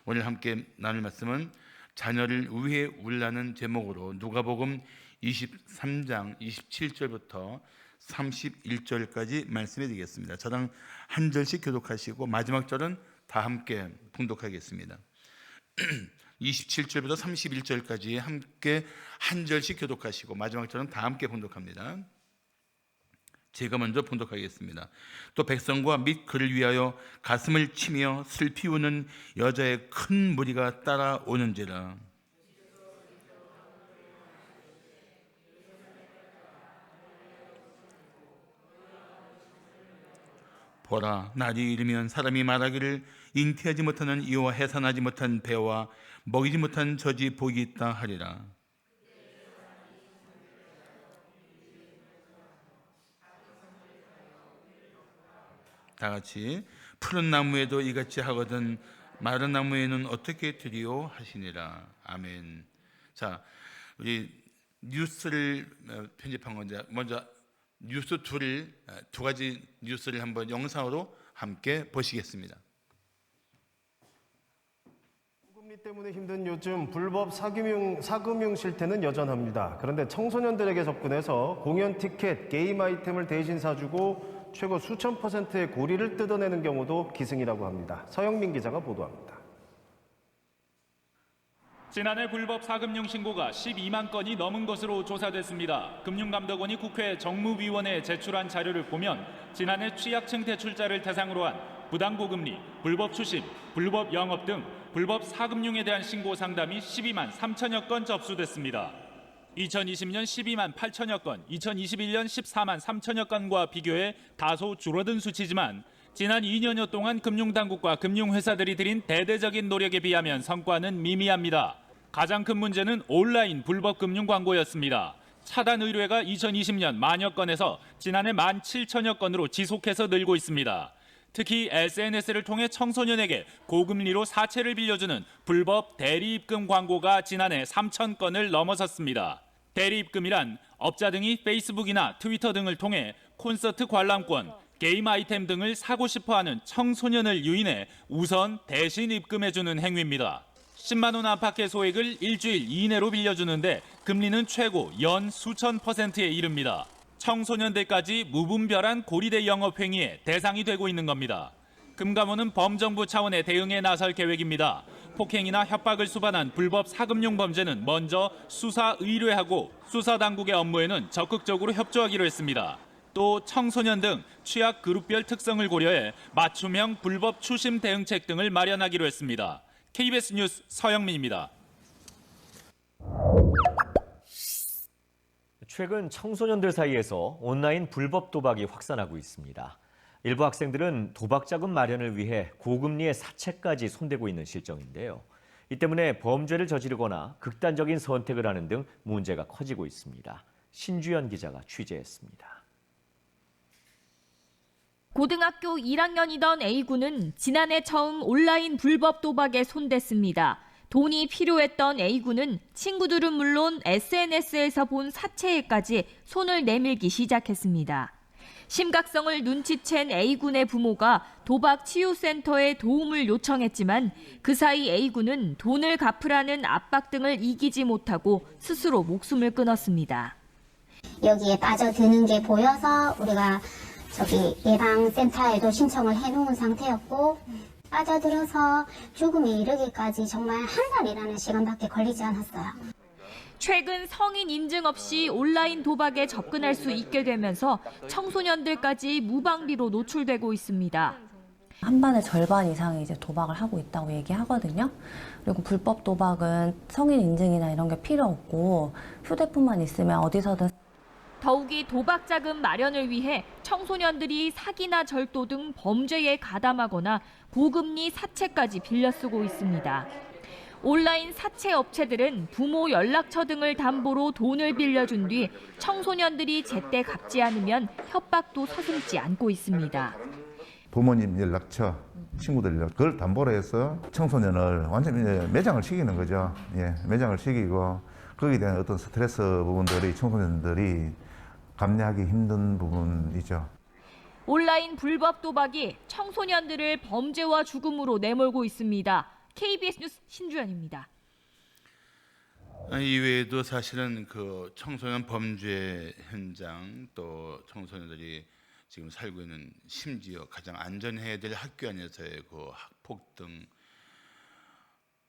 오늘 함께 나눌 말씀은 자녀를 위해 울라는 제목으로 누가복음 23장 27절부터 31절까지 말씀해 드리겠습니다. 저랑 한 절씩 교독하시고 마지막 절은 다 함께 봉독하겠습니다. 27절부터 31절까지 함께 한 절씩 교독하시고 마지막 절은 다 함께 봉독합니다. 제가 먼저 봉독하겠습니다. 또 백성과 및 그를 위하여 가슴을 치며 슬피 우는 여자의 큰 무리가 따라오는지라. 보라, 날이 이르면 사람이 말하기를 잉태하지 못하는 이와 해산하지 못한 배와 먹이지 못한 젖이 복이 있다 하리라. 다 같이 푸른 나무에도 이같이 하거든 마른 나무에는 어떻게 드리오 하시니라. 아멘. 자, 우리 뉴스를 편집한 건데 먼저 뉴스 두 가지 뉴스를 한번 영상으로 함께 보시겠습니다. 고금리 때문에 힘든 요즘 불법 사금융 실태는 여전합니다. 그런데 청소년들에게 접근해서 공연 티켓, 게임 아이템을 대신 사주고 최고 수천 %의 고리를 뜯어내는 경우도 기승이라고 합니다. 서영민 기자가 보도합니다. 지난해 불법 사금융 신고가 12만 건이 넘은 것으로 조사됐습니다. 금융감독원이 국회 정무위원회에 제출한 자료를 보면 지난해 취약층 대출자를 대상으로 한 부당고금리, 불법 추심, 불법 영업 등 불법 사금융에 대한 신고 상담이 12만 3천여 건 접수됐습니다. 2020년 12만 8천여 건, 2021년 14만 3천여 건과 비교해 다소 줄어든 수치지만 지난 2년여 동안 금융당국과 금융회사들이 들인 대대적인 노력에 비하면 성과는 미미합니다. 가장 큰 문제는 온라인 불법 금융 광고였습니다. 차단 의뢰가 2020년 만여 건에서 지난해 1만 7천여 건으로 지속해서 늘고 있습니다. 특히 SNS를 통해 청소년에게 고금리로 사채를 빌려주는 불법 대리입금 광고가 지난해 3천 건을 넘어섰습니다. 대리입금이란 업자 등이 페이스북이나 트위터 등을 통해 콘서트 관람권, 게임 아이템 등을 사고 싶어하는 청소년을 유인해 우선 대신 입금해주는 행위입니다. 10만 원 안팎의 소액을 일주일 이내로 빌려주는데 금리는 최고 연 수천 %에 이릅니다. 청소년들까지 무분별한 고리대 영업 행위의 대상이 되고 있는 겁니다. 금감원은 범정부 차원의 대응에 나설 계획입니다. 폭행이나 협박을 수반한 불법 사금융 범죄는 먼저 수사 의뢰하고 수사당국의 업무에는 적극적으로 협조하기로 했습니다. 또 청소년 등 취약 그룹별 특성을 고려해 맞춤형 불법 추심 대응책 등을 마련하기로 했습니다. KBS 뉴스 서영민입니다. 최근 청소년들 사이에서 온라인 불법 도박이 확산하고 있습니다. 일부 학생들은 도박 자금 마련을 위해 고금리의 사채까지 손대고 있는 실정인데요. 이 때문에 범죄를 저지르거나 극단적인 선택을 하는 등 문제가 커지고 있습니다. 신주연 기자가 취재했습니다. 고등학교 1학년이던 A군은 지난해 처음 온라인 불법 도박에 손댔습니다. 돈이 필요했던 A군은 친구들은 물론 SNS에서 본 사채에까지 손을 내밀기 시작했습니다. 심각성을 눈치챈 A군의 부모가 도박 치유센터에 도움을 요청했지만 그 사이 A군은 돈을 갚으라는 압박 등을 이기지 못하고 스스로 목숨을 끊었습니다. 여기에 빠져드는 게 보여서 우리가 예방센터에도 신청을 해놓은 상태였고 빠져들어서 죽음에 이르기까지 정말 한 달이라는 시간밖에 걸리지 않았어요. 최근 성인 인증 없이 온라인 도박에 접근할 수 있게 되면서 청소년들까지 무방비로 노출되고 있습니다. 한 반의 절반 이상이 이제 도박을 하고 있다고 얘기하거든요. 그리고 불법 도박은 성인 인증이나 이런 게 필요 없고 휴대폰만 있으면 어디서든. 더욱이 도박 자금 마련을 위해 청소년들이 사기나 절도 등 범죄에 가담하거나 고금리 사채까지 빌려 쓰고 있습니다. 온라인 사채 업체들은 부모 연락처 등을 담보로 돈을 빌려준 뒤 청소년들이 제때 갚지 않으면 협박도 서슴지 않고 있습니다. 부모님 연락처, 친구들 연락, 그걸 담보로 해서 청소년을 완전히 매장을 시키는 거죠. 매장을 시키고 거기에 대한 어떤 스트레스 부분들이 청소년들이 감내하기 힘든 부분이죠. 온라인 불법 도박이 청소년들을 범죄와 죽음으로 내몰고 있습니다. KBS 뉴스 신주연입니다. 이외에도 사실은 그 청소년 범죄 현장, 또 청소년들이 지금 살고 있는, 심지어 가장 안전해야 될 학교 안에서의 그 학폭 등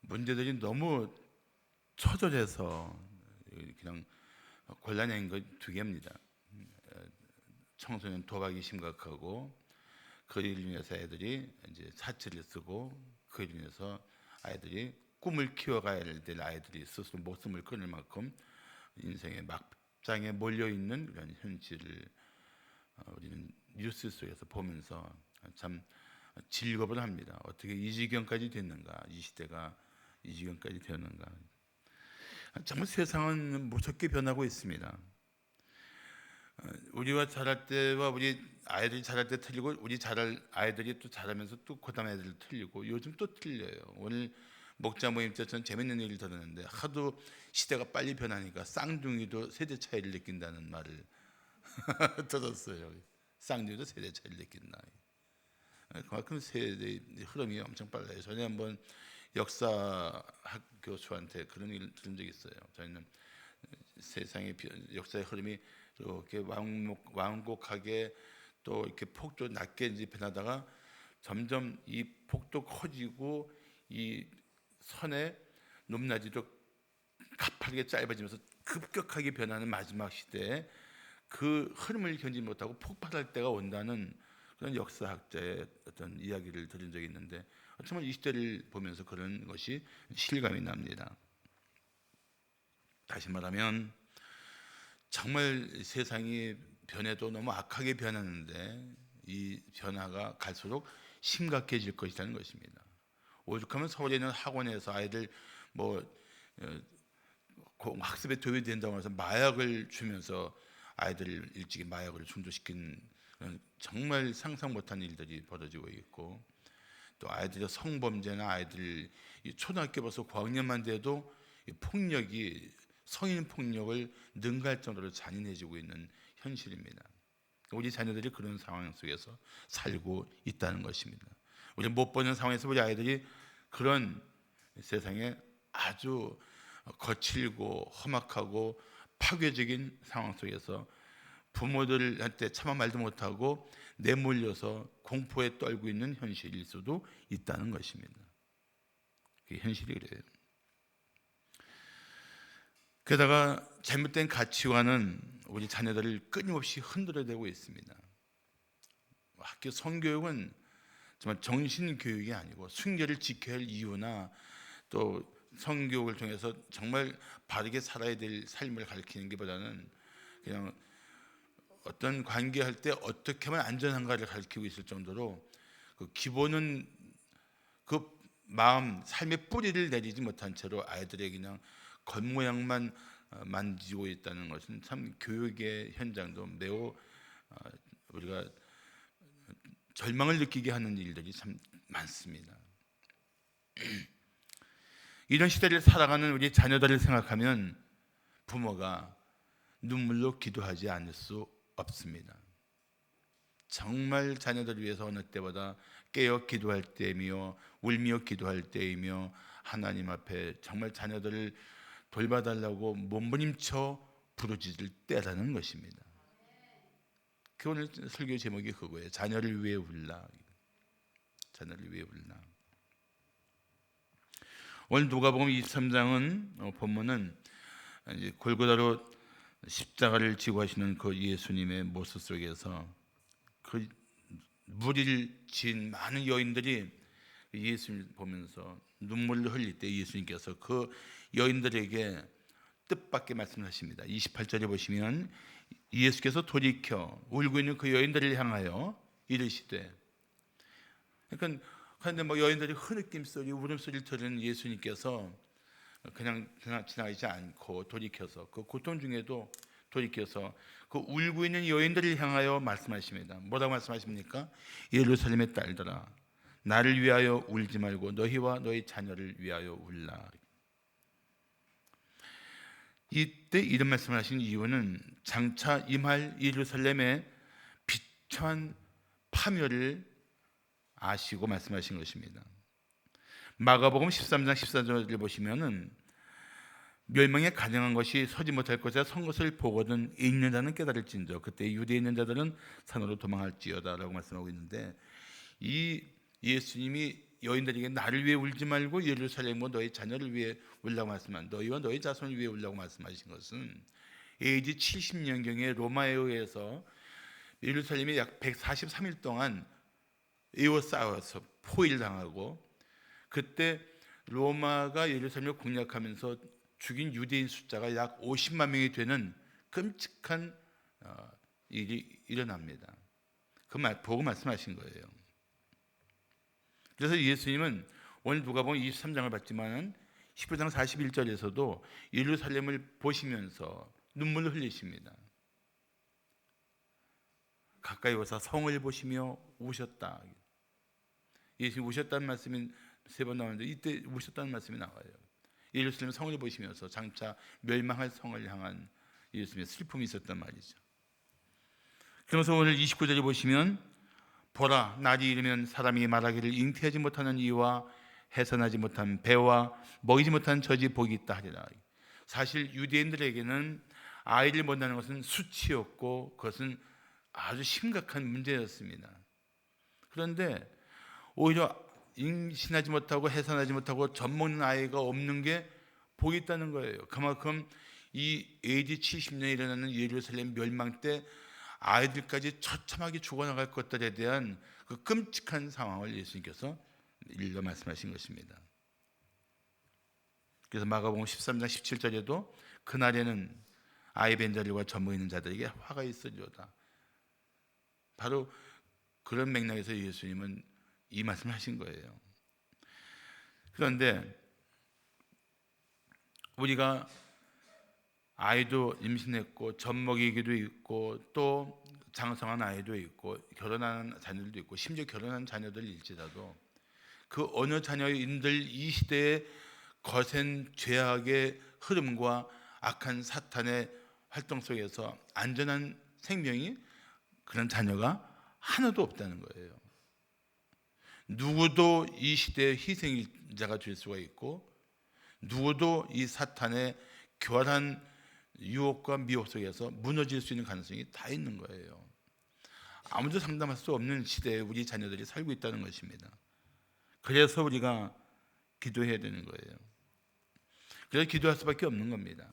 문제들이 너무 초조해서 그냥 곤란한 것 두 개입니다. 청소년 도박이 심각하고, 그를 인해서 애들이 이제 사치를 쓰고, 그를 인해서 아이들이 꿈을 키워가야 될 아이들이 스스로 목숨을 끊을 만큼 인생의 막장에 몰려 있는 그런 현실을 우리는 뉴스 속에서 보면서 참 즐겁을 합니다. 어떻게 이 지경까지 됐는가? 이 시대가 이 지경까지 되었는가? 정말 세상은 무섭게 변하고 있습니다. 우리와 자랄 때와 우리 아이들이 자랄 때 틀리고, 우리 자랄 아이들이 또 자라면서 또 그다음 애들 틀리고, 요즘 또 틀려요. 오늘 목자 모임 때 전 재밌는 얘기를 들었는데, 하도 시대가 빨리 변하니까 쌍둥이도 세대 차이를 느낀다는 말을 들었어요. 쌍둥이도 세대 차이를 느낀다. 그만큼 세대의 흐름이 엄청 빨라요. 전에 한번 역사학 교수한테 그런 얘기를 들은 적이 있어요. 저희는 세상의 역사의 흐름이 이렇게 완곡하게 또 이렇게 폭도 낮게 이제 변하다가 점점 이 폭도 커지고 이 선의 높낮이도 가파르게 짧아지면서 급격하게 변하는 마지막 시대에 그 흐름을 견디지 못하고 폭발할 때가 온다는 그런 역사학자의 어떤 이야기를 들은 적이 있는데, 정말 이 시대를 보면서 그런 것이 실감이 납니다. 다시 말하면 정말 세상이 변해도 너무 악하게 변하는데, 이 변화가 갈수록 심각해질 것이라는 것입니다. 오죽하면 서울에 있는 학원에서 아이들 학습에 도움이 된다고 해서 마약을 주면서 아이들을 일찍이 마약으로 중독시킨 정말 상상 못한 일들이 벌어지고 있고, 또 아이들의 성범죄나 아이들 초등학교 벌써 고학년만 돼도 폭력이 성인 폭력을 능가할 정도로 잔인해지고 있는 현실입니다. 우리 자녀들이 그런 상황 속에서 살고 있다는 것입니다. 우리 못 보는 상황에서 우리 아이들이 그런 세상에 아주 거칠고 험악하고 파괴적인 상황 속에서 부모들한테 차마 말도 못하고 내몰려서 공포에 떨고 있는 현실일 수도 있다는 것입니다. 그게 현실이 그래요. 게다가 잘못된 가치관은 우리 자녀들을 끊임없이 흔들어대고 있습니다. 학교 성교육은 정말 정신교육이 아니고 순결을 지켜야 할 이유나 또 성교육을 통해서 정말 바르게 살아야 될 삶을 가르치는 것보다는 그냥 어떤 관계할 때 어떻게 하면 안전한가를 가르치고 있을 정도로 그 기본은 그 마음, 삶의 뿌리를 내리지 못한 채로 아이들에게 그냥 겉모양만 만지고 있다는 것은 참 교육의 현장도 매우 우리가 절망을 느끼게 하는 일들이 참 많습니다. 이런 시대를 살아가는 우리 자녀들을 생각하면 부모가 눈물로 기도하지 않을 수 없습니다. 정말 자녀들을 위해서 어느 때보다 깨어 기도할 때이며 울며 기도할 때이며 하나님 앞에 정말 자녀들을 돌봐달라고 몸부림쳐 부르짖을 때라는 것입니다. 그 오늘 설교 제목이 그거예요. 자녀를 위해 울라. 자녀를 위해 울라. 오늘 누가복음 23장은 본문은 이제 골고다로 십자가를 지고 하시는 그 예수님의 모습 속에서 그 무리를 지은 많은 여인들이 예수님을 보면서 눈물을 흘릴 때 예수님께서 그 여인들에게 뜻밖의 말씀하십니다. 28절에 보시면 예수께서 돌이켜 울고 있는 그 여인들을 향하여 이르시되, 그러니까 그런데 여인들이 흐느낌 소리, 울음소리를 들은 예수님께서 그냥 지나가지 않고 돌이켜서 그 고통 중에도 돌이켜서 그 울고 있는 여인들을 향하여 말씀하십니다. 뭐라고 말씀하십니까? 예루살렘의 딸들아, 나를 위하여 울지 말고 너희와 너희 자녀를 위하여 울라. 이때 이런 말씀을 하신 이유는 장차 임할 예루살렘의 비참한 파멸을 아시고 말씀하신 것입니다. 마가복음 13장 14절을 보시면은 멸망에 가능한 것이 서지 못할 것이라 선 것을 보거든 있는 자는 깨달을진저 그때 유대에 있는 자들은 산으로 도망할지어다라고 말씀하고 있는데, 이 예수님이 여인들에게 나를 위해 울지 말고 예루살렘과 너희 자녀를 위해 울라고 말씀한, 너희와 너희 자손을 위해 울라고 말씀하신 것은 AD 70년경에 로마에 의해서 예루살렘이 약 143일 동안 에워싸워서 포위당하고, 그때 로마가 예루살렘을 공략하면서 죽인 유대인 숫자가 약 50만 명이 되는 끔찍한 일이 일어납니다. 그 말 보고 말씀하신 거예요. 그래서 예수님은 오늘 누가복음 23장을 봤지만 19장 41절에서도 예루살렘을 보시면서 눈물을 흘리십니다. 가까이 오사 성을 보시며 우셨다. 예수님 우셨다는 말씀이 3번 나오는데 이때 우셨다는 말씀이 나와요. 예루살렘 성을 보시면서 장차 멸망할 성을 향한 예수님의 슬픔이 있었단 말이죠. 그러면서 오늘 29절에 보시면 보라 날이 이르면 사람이 말하기를 잉태하지 못하는 이와 해산하지 못한 배와 먹이지 못한 젖이 복이 있다 하리라. 사실 유대인들에게는 아이를 못 낳는 것은 수치였고 그것은 아주 심각한 문제였습니다. 그런데 오히려 임신하지 못하고 해산하지 못하고 젖 먹는 아이가 없는 게 복이 있다는 거예요. 그만큼 이 AD 70년에 일어나는 예루살렘 멸망 때 아이들까지 처참하게 죽어나갈 것들에 대한 그 끔찍한 상황을 예수님께서 일러 말씀하신 것입니다. 그래서 마가복음 13장 17절에도 그날에는 아이 뵌 자들과 젖 먹이는 자들에게 화가 있으리로다. 바로 그런 맥락에서 예수님은 이 말씀을 하신 거예요. 그런데 우리가 아이도 임신했고 젖 먹이기도 있고 또 장성한 아이도 있고 결혼한 자녀들도 있고 심지어 결혼한 자녀들일지라도 그 어느 자녀인들 이 시대의 거센 죄악의 흐름과 악한 사탄의 활동 속에서 안전한 생명이 그런 자녀가 하나도 없다는 거예요. 누구도 이 시대의 희생자가 될 수가 있고 누구도 이 사탄의 교활한 유혹과 미혹 속에서 무너질 수 있는 가능성이 다 있는 거예요. 아무도 상담할 수 없는 시대에 우리 자녀들이 살고 있다는 것입니다. 그래서 우리가 기도해야 되는 거예요. 그래서 기도할 수밖에 없는 겁니다.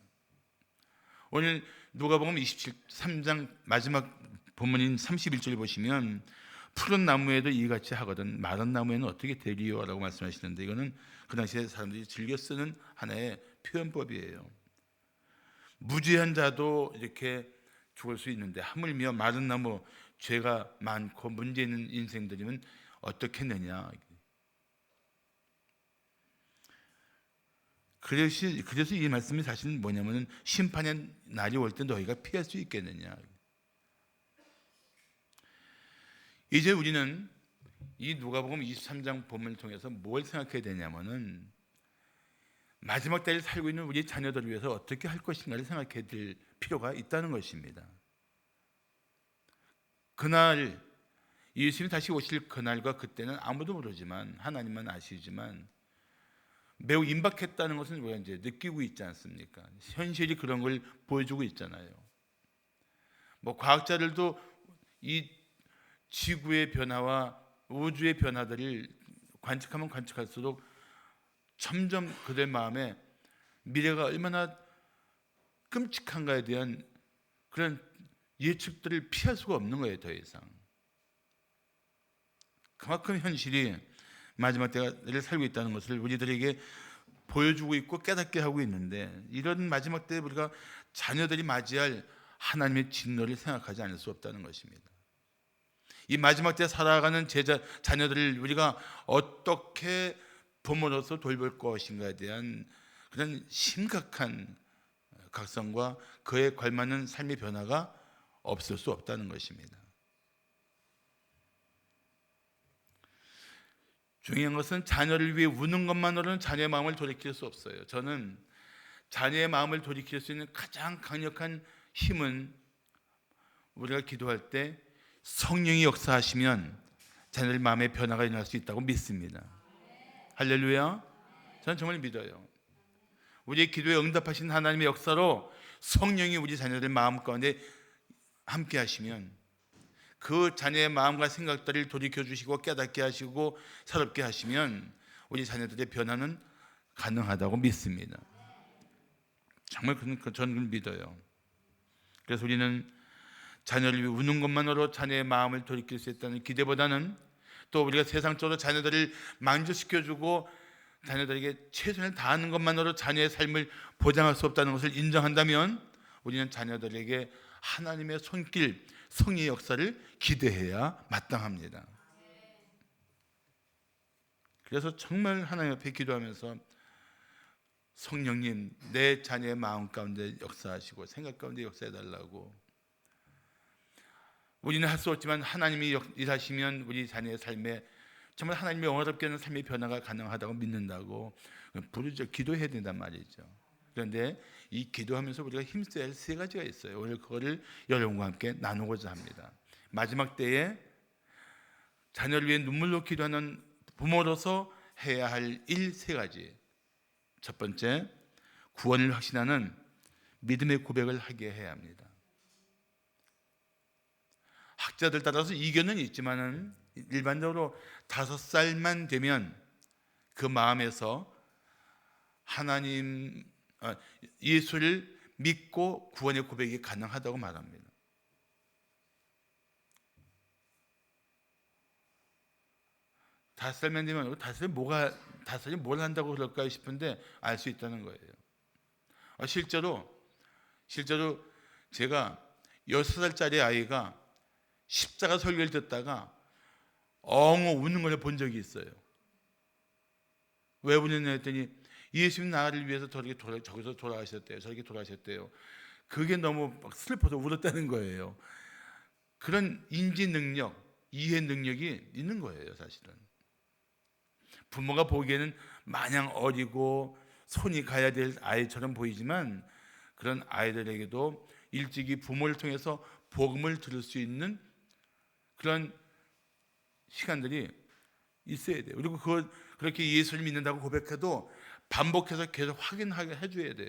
오늘 누가복음 23장 마지막 본문인 31절 보시면 푸른 나무에도 이같이 하거든 마른 나무에는 어떻게 되리요? 라고 말씀하시는데 이거는 그 당시에 사람들이 즐겨 쓰는 하나의 표현법이에요. 무죄한 자도 이렇게 죽을 수 있는데 하물며 마른 나무, 죄가 많고 문제 있는 인생들이면 어떻겠느냐. 그래서 이 말씀이 사실은 뭐냐면 심판의 날이 올 때 너희가 피할 수 있겠느냐. 이제 우리는 이 누가복음 23장 본문을 통해서 뭘 생각해야 되냐면은 마지막 때를 살고 있는 우리 자녀들을 위해서 어떻게 할 것인가를 생각해야 될 필요가 있다는 것입니다. 그날 예수님이 다시 오실 그날과 그때는 아무도 모르지만 하나님만 아시지만 매우 임박했다는 것은 우리가 이제 느끼고 있지 않습니까? 현실이 그런 걸 보여주고 있잖아요. 뭐 과학자들도 이 지구의 변화와 우주의 변화들을 관측하면 관측할수록 점점 그들 마음에 미래가 얼마나 끔찍한가에 대한 그런 예측들을 피할 수가 없는 거예요. 더 이상 그만큼 현실이 마지막 때를 살고 있다는 것을 우리들에게 보여주고 있고 깨닫게 하고 있는데 이런 마지막 때에 우리가 자녀들이 맞이할 하나님의 진노를 생각하지 않을 수 없다는 것입니다. 이 마지막 때 살아가는 자녀들을 우리가 어떻게 부모로서 돌볼 것인가에 대한 그런 심각한 각성과 그에 걸맞는 삶의 변화가 없을 수 없다는 것입니다. 중요한 것은 자녀를 위해 우는 것만으로는 자녀의 마음을 돌이킬 수 없어요. 저는 자녀의 마음을 돌이킬 수 있는 가장 강력한 힘은 우리가 기도할 때 성령이 역사하시면 자녀들 마음의 변화가 일어날 수 있다고 믿습니다. 할렐루야. 저는 정말 믿어요. 우리의 기도에 응답하신 하나님의 역사로 성령이 우리 자녀들 마음 가운데 함께 하시면 그 자녀의 마음과 생각들을 돌이켜주시고 깨닫게 하시고 새롭게 하시면 우리 자녀들의 변화는 가능하다고 믿습니다. 정말 저는 믿어요. 그래서 우리는 자녀를 위해 우는 것만으로 자녀의 마음을 돌이킬 수 있다는 기대보다는 또 우리가 세상적으로 자녀들을 만족시켜주고 자녀들에게 최선을 다하는 것만으로 자녀의 삶을 보장할 수 없다는 것을 인정한다면 우리는 자녀들에게 하나님의 손길, 성의의 역사를 기대해야 마땅합니다. 그래서 정말 하나님 앞에 기도하면서 성령님, 내 자녀의 마음 가운데 역사하시고 생각 가운데 역사해달라고. 우리는 할 수 없지만 하나님이 일하시면 우리 자녀의 삶에 정말 하나님의 영화롭게 하는 삶의 변화가 가능하다고 믿는다고 부르짖어 기도해야 된단 말이죠. 그런데 이 기도하면서 우리가 힘써야 할 세 가지가 있어요. 오늘 그거를 여러분과 함께 나누고자 합니다. 마지막 때에 자녀를 위해 눈물로 기도하는 부모로서 해야 할 일 세 가지. 첫 번째, 구원을 확신하는 믿음의 고백을 하게 해야 합니다. 학자들 따라서 이견은 있지만은 일반적으로 5살만 되면 그 마음에서 하나님, 예수를 믿고 구원의 고백이 가능하다고 말합니다. 5살만 되면 5살이 뭘 한다고 그럴까 싶은데 알 수 있다는 거예요. 실제로 제가 6살짜리 아이가 십자가 설교를 듣다가 엉엉 우는 걸 본 적이 있어요. 왜 우느냐 했더니 예수님 나를 위해서 저기서 돌아가셨대요. 저렇게 돌아가셨대요. 그게 너무 슬퍼서 울었다는 거예요. 그런 인지 능력, 이해 능력이 있는 거예요, 사실은. 부모가 보기에는 마냥 어리고 손이 가야 될 아이처럼 보이지만 그런 아이들에게도 일찍이 부모를 통해서 복음을 들을 수 있는 그런 시간들이 있어야 돼요. 그리고 그렇게 예수를 믿는다고 고백해도 반복해서 계속 확인하게 해줘야 돼요.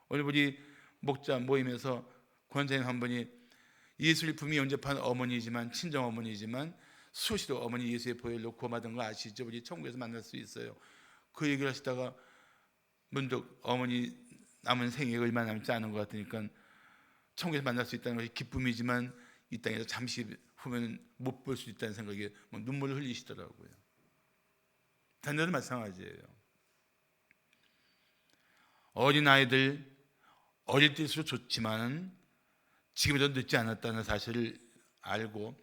오늘 우리 목자 모임에서 권사님 한 분이 예수를 품위 영접한 어머니지만 친정 어머니지만 수시로 어머니 예수의 보혈로 구원받은 거 아시죠? 우리 천국에서 만날 수 있어요. 그 얘기를 하시다가 문득 어머니 남은 생애가 얼마 남지 않은 것 같으니까 천국에서 만날 수 있다는 것이 기쁨이지만 이 땅에서 잠시 후면 못 볼 수 있다는 생각에 눈물을 흘리시더라고요. 자녀들 마찬가지예요. 어린아이들 어릴 때일수록 좋지만 지금이라도 늦지 않았다는 사실을 알고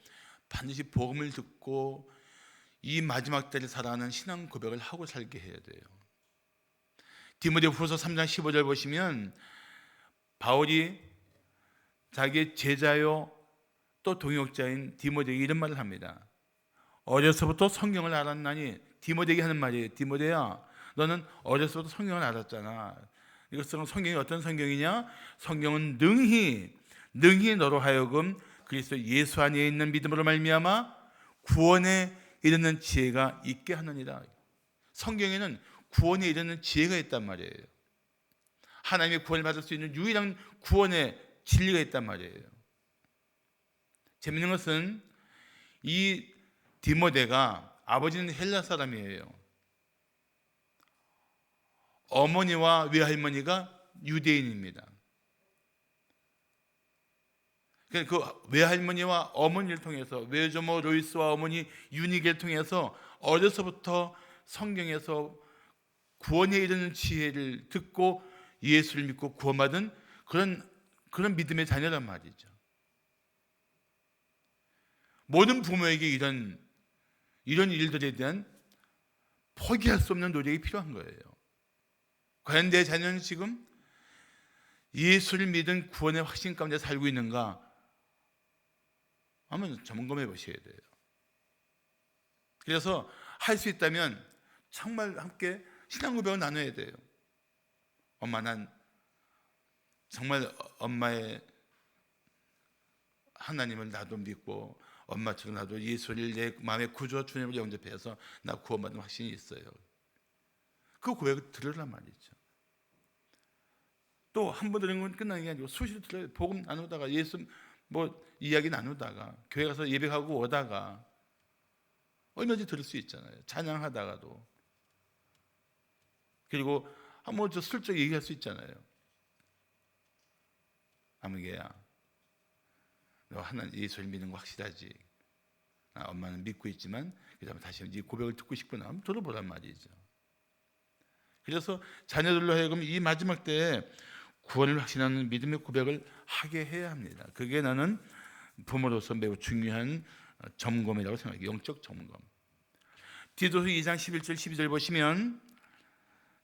반드시 복음을 듣고 이 마지막 때를 살아가는 신앙 고백을 하고 살게 해야 돼요. 디모데후서 3장 15절 보시면 바울이 자기의 제자요 또 동역자인 디모데에게 이런 말을 합니다. 어려서부터 성경을 알았나니, 디모데에게 하는 말이에요. 디모데야, 너는 어려서부터 성경을 알았잖아. 이것은 성경이 어떤 성경이냐? 성경은 능히 너로 하여금 그리스도 예수 안에 있는 믿음으로 말미암아 구원에 이르는 지혜가 있게 하느니라. 성경에는 구원에 이르는 지혜가 있단 말이에요. 하나님의 구원을 받을 수 있는 유일한 구원의 진리가 있단 말이에요. 재밌는 것은 이 디모데가 아버지는 헬라 사람이에요. 어머니와 외할머니가 유대인입니다. 그 외할머니와 어머니를 통해서 외조모 로이스와 어머니 유니게를 통해서 어려서부터 성경에서 구원에 이르는 지혜를 듣고 예수를 믿고 구원받은 그런 믿음의 자녀란 말이죠. 모든 부모에게 이런 일들에 대한 포기할 수 없는 노력이 필요한 거예요. 과연 내 자녀는 지금 예수를 믿은 구원의 확신 가운데 살고 있는가? 한번 점검해 보셔야 돼요. 그래서 할 수 있다면 정말 함께 신앙 고백을 나눠야 돼요. 엄마, 난 정말 엄마의 하나님을 나도 믿고 엄마처럼 나도 예수를 내 마음의 구주와 주님을 영접해서 나 구원받는 확신이 있어요. 그 고백을 들으란 말이죠. 또 한 번 들은 건 끝나는 게 아니고 수시로 들어요. 복음 나누다가 예수 뭐 이야기 나누다가 교회 가서 예배하고 오다가 얼마든지 들을 수 있잖아요. 찬양하다가도. 그리고 한번 저 슬쩍 얘기할 수 있잖아요. 아무개야, 너 하나님 예수를 믿는 거 확실하지? 엄마는 믿고 있지만 그다음에 다시 네 고백을 듣고 싶구나. 한번 들어보란 말이죠. 그래서 자녀들로 하여금 이 마지막 때에 구원을 확신하는 믿음의 고백을 하게 해야 합니다. 그게 나는 부모로서 매우 중요한 점검이라고 생각해요. 영적 점검. 디도서 2장 11절 12절 보시면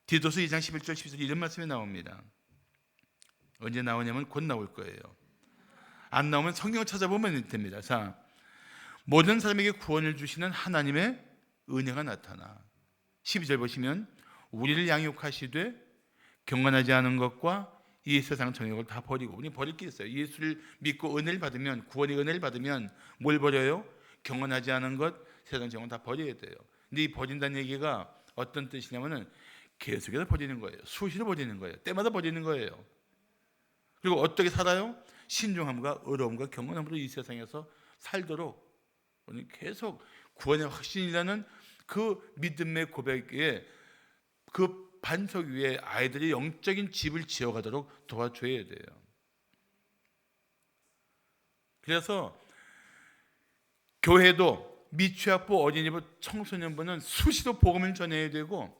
디도서 2장 11절 12절 이런 말씀이 나옵니다. 언제 나오냐면 곧 나올 거예요. 안 나오면 성경을 찾아보면 됩니다. 자, 모든 사람에게 구원을 주시는 하나님의 은혜가 나타나 12절 보시면 우리를 양육하시되 경건하지 않은 것과 이 세상 정욕을 다 버리고, 우리 버릴 게 있어요. 예수를 믿고 은혜를 받으면, 구원의 은혜를 받으면 뭘 버려요? 경건하지 않은 것, 세상 정욕을 다 버려야 돼요. 근데 이 버린다는 얘기가 어떤 뜻이냐면은 계속해서 버리는 거예요. 수시로 버리는 거예요. 때마다 버리는 거예요. 그리고 어떻게 살아요? 신중함과 의로움과 경건함으로 이 세상에서 살도록 계속 구원의 확신이라는 그 믿음의 고백에 그 반석 위에 아이들이 영적인 집을 지어가도록 도와줘야 돼요. 그래서 교회도 미취학부, 어린이부, 청소년부는 수시로 복음을 전해야 되고,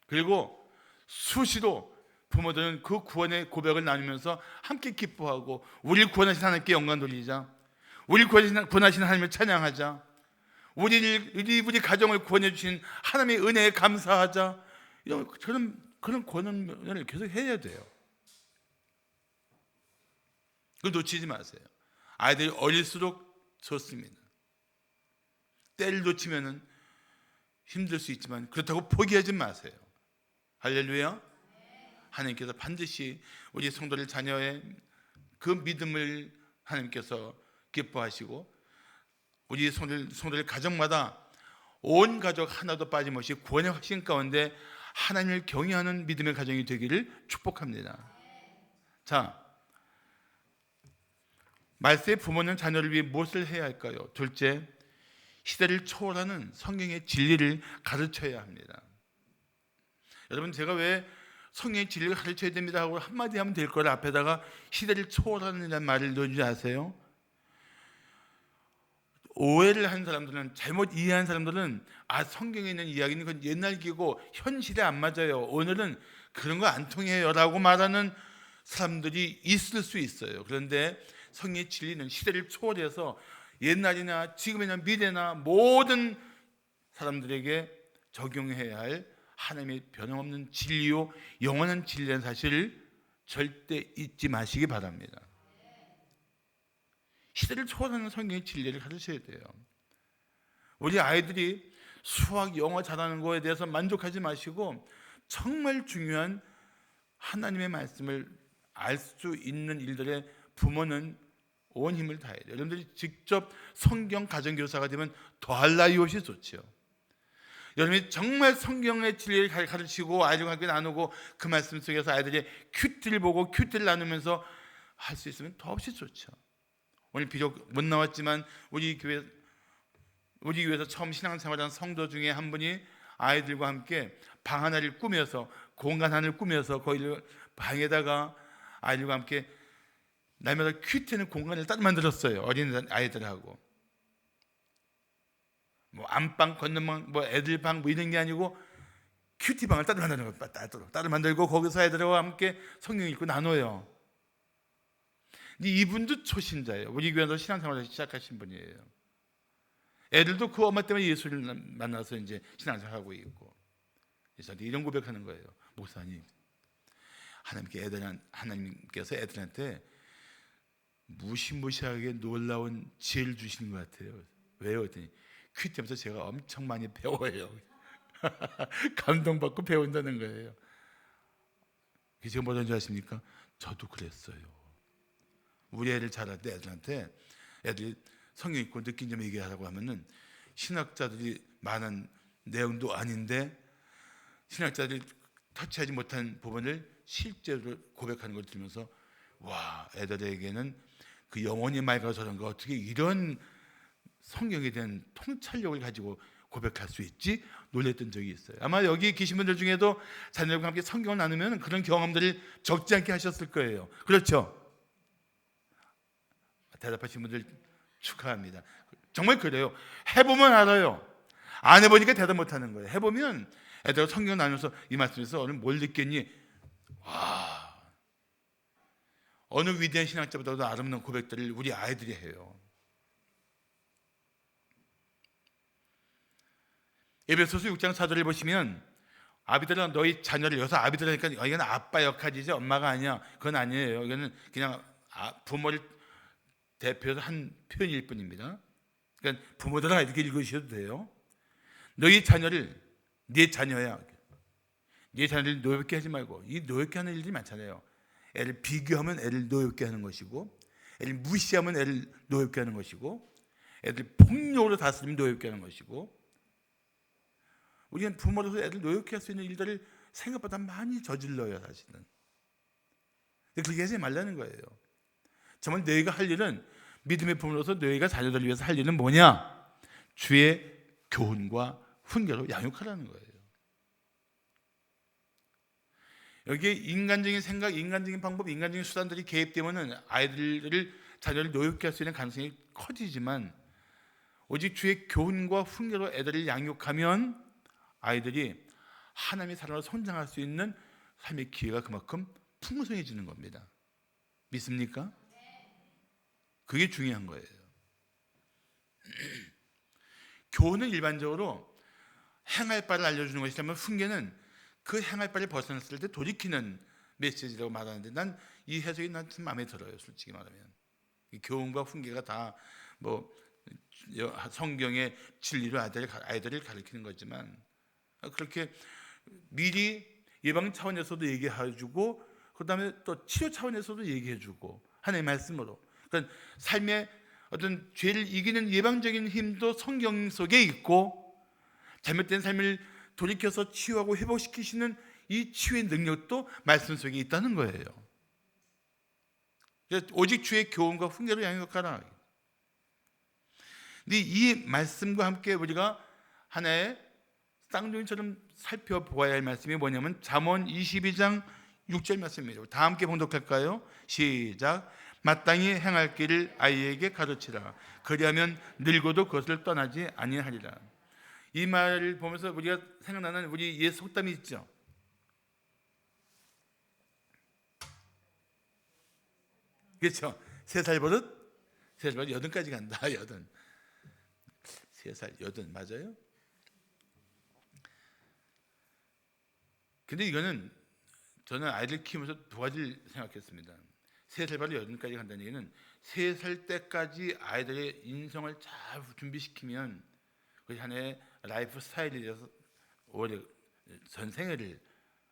그리고 수시로 부모들은 그 구원의 고백을 나누면서 함께 기뻐하고 우리를 구원하신 하나님께 영광 돌리자, 우리를 구원하신 하나님을 찬양하자, 우리 가정을 구원해 주신 하나님의 은혜에 감사하자, 이런 그런 권한을 계속 해야 돼요. 그걸 놓치지 마세요. 아이들이 어릴수록 좋습니다. 때를 놓치면은 힘들 수 있지만 그렇다고 포기하지 마세요. 할렐루야. 하나님께서 반드시 우리 성도들 자녀의 그 믿음을 하나님께서 기뻐하시고 우리 성도들 가정마다 온 가족 하나도 빠짐없이 구원의 확신 가운데 하나님을 경외하는 믿음의 가정이 되기를 축복합니다. 자, 말세의 부모는 자녀를 위해 무엇을 해야 할까요? 둘째, 시대를 초월하는 성경의 진리를 가르쳐야 합니다. 여러분, 제가 왜 성경의 진리를 가르쳐야 됩니다 하고 한마디 하면 될 걸 앞에다가 시대를 초월하는 말을 넣는지 아세요? 오해를 하는 사람들은, 잘못 이해한 사람들은 성경에 있는 이야기는 그건 옛날 기고 현실에 안 맞아요, 오늘은 그런 거 안 통해요 라고 말하는 사람들이 있을 수 있어요. 그런데 성경의 진리는 시대를 초월해서 옛날이나 지금이나 미래나 모든 사람들에게 적용해야 할 하나님의 변함없는 진리요 영원한 진리라는 사실을 절대 잊지 마시기 바랍니다. 시대를 초월하는 성경의 진리를 가르쳐야 돼요. 우리 아이들이 수학, 영어 잘하는 거에 대해서 만족하지 마시고 정말 중요한 하나님의 말씀을 알 수 있는 일들에 부모는 온 힘을 다해야 돼요. 여러분들이 직접 성경 가정교사가 되면 더할 나위 없이 좋죠. 여러분이 정말 성경의 진리를 가르치고 아이들과 함께 나누고 그 말씀 속에서 아이들이 큐티를 보고 큐티를 나누면서 할 수 있으면 더없이 좋죠. 오늘 비록 못 나왔지만 우리 교회에서 처음 신앙생활한 성도 중에 한 분이 아이들과 함께 방 하나를 꾸며서, 공간 하나를 꾸며서 거기를 방에다가 아이들과 함께 날마다 큐티하는 공간을 따로 만들었어요. 어린 아이들하고 뭐 안방, 건너방, 뭐 애들방 뭐 이런 게 아니고 큐티방을 따로 만드는 거, 따로 만들고 거기서 아이들과 함께 성경 읽고 나눠요. 이분도 초신자예요. 우리 교회에서 신앙생활을 시작하신 분이에요. 애들도 그 엄마 때문에 예수를 만나서 이제 신앙생활하고 있고. 그래서 이런 고백하는 거예요. 목사님, 하나님께서 애들한테 무시무시하게 놀라운 지혜를 주시는 것 같아요. 왜요? 그랬더니 큐티하면서 제가 엄청 많이 배워요. 감동받고 배운다는 거예요. 제가 뭐라는 줄 아십니까? 저도 그랬어요. 우리 애를 자랄 때 애들이 성경 읽고 느낀 점 얘기하라고 하면은 신학자들이 말한 내용도 아닌데 신학자들이 터치하지 못한 부분을 실제로 고백하는 걸 들으면서 와, 애들에게는 그 영혼이 맑아서 저런가 어떻게 이런 성경에 대한 통찰력을 가지고 고백할 수 있지? 놀랬던 적이 있어요. 아마 여기 계신 분들 중에도 자녀들과 함께 성경을 나누면 그런 경험들을 적지 않게 하셨을 거예요. 그렇죠? 대답하신 분들 축하합니다. 정말 그래요. 해보면 알아요. 안 해보니까 대답 못하는 거예요. 해보면 애들과 성경 나누면서 이 말씀에서 오늘 뭘 느꼈니? 와, 어느 위대한 신학자보다도 아름다운 고백들을 우리 아이들이 해요. 에베소서 6장 4절을 보시면 아비들아 너희 자녀를, 여기서 아비들하니까 이건 아빠 역할이지 엄마가 아니야. 그건 아니에요. 이거는 그냥 부모를 대표해서 한 표현일 뿐입니다. 그러니까 부모들아 이렇게 읽으셔도 돼요. 너희 자녀를, 네 자녀야, 네 자녀를 노엽게 하지 말고. 이 노엽게 하는 일들이 많잖아요. 애를 비교하면 애를 노엽게 하는 것이고, 애를 무시하면 애를 노엽게 하는 것이고, 애들 폭력으로 다스리면 노엽게 하는 것이고, 우리는 부모로서 애들 노엽게 할 수 있는 일들을 생각보다 많이 저질러요, 사실은. 그렇게 하지 말라는 거예요. 정말 너희가 할 일은, 믿음의 부모로서 너희가 자녀들을 위해서 할 일은 뭐냐? 주의 교훈과 훈계로 양육하라는 거예요. 여기에 인간적인 생각, 인간적인 방법, 인간적인 수단들이 개입되면 아이들을, 자녀를 노엽게 할 수 있는 가능성이 커지지만 오직 주의 교훈과 훈계로 애들을 양육하면 아이들이 하나님의 사랑으로 성장할 수 있는 삶의 기회가 그만큼 풍성해지는 겁니다. 믿습니까? 그게 중요한 거예요. 교훈은 일반적으로 행할 바를 알려주는 것이라면 훈계는 그 행할 바를 벗어났을 때 돌이키는 메시지라고 말하는데 난 이 해석이 난 참 마음에 들어요. 솔직히 말하면 교훈과 훈계가 다 뭐 성경의 진리로 아이들을 가르치는 거지만 그렇게 미리 예방 차원에서도 얘기해주고 그 다음에 또 치료 차원에서도 얘기해주고 하나님의 말씀으로, 그러니까 삶의 어떤 죄를 이기는 예방적인 힘도 성경 속에 있고 잘못된 삶을 돌이켜서 치유하고 회복시키시는 이 치유의 능력도 말씀 속에 있다는 거예요. 오직 주의 교훈과 훈계로 양육하라. 근데 이 말씀과 함께 우리가 하나의 쌍둥이처럼 살펴보아야 할 말씀이 뭐냐면 잠언 22장 6절 말씀이에요. 다 함께 봉독할까요? 시작. 마땅히 행할 길을 아이에게 가르치라. 그리하면 늙어도 그것을 떠나지 아니하리라. 이 말을 보면서 우리가 생각나는 우리 옛 속담이 있죠. 그렇죠? 3살 버릇 80까지 간다. 80. 3살 80 맞아요? 근데 이거는 저는 아이들 키우면서 2가지를 생각했습니다. 3살 버릇 80까지 간다는 얘기는 3살 때까지 아이들의 인성을 잘 준비시키면 그것이 하나의 라이프 스타일이 되어서 오히려 전생애를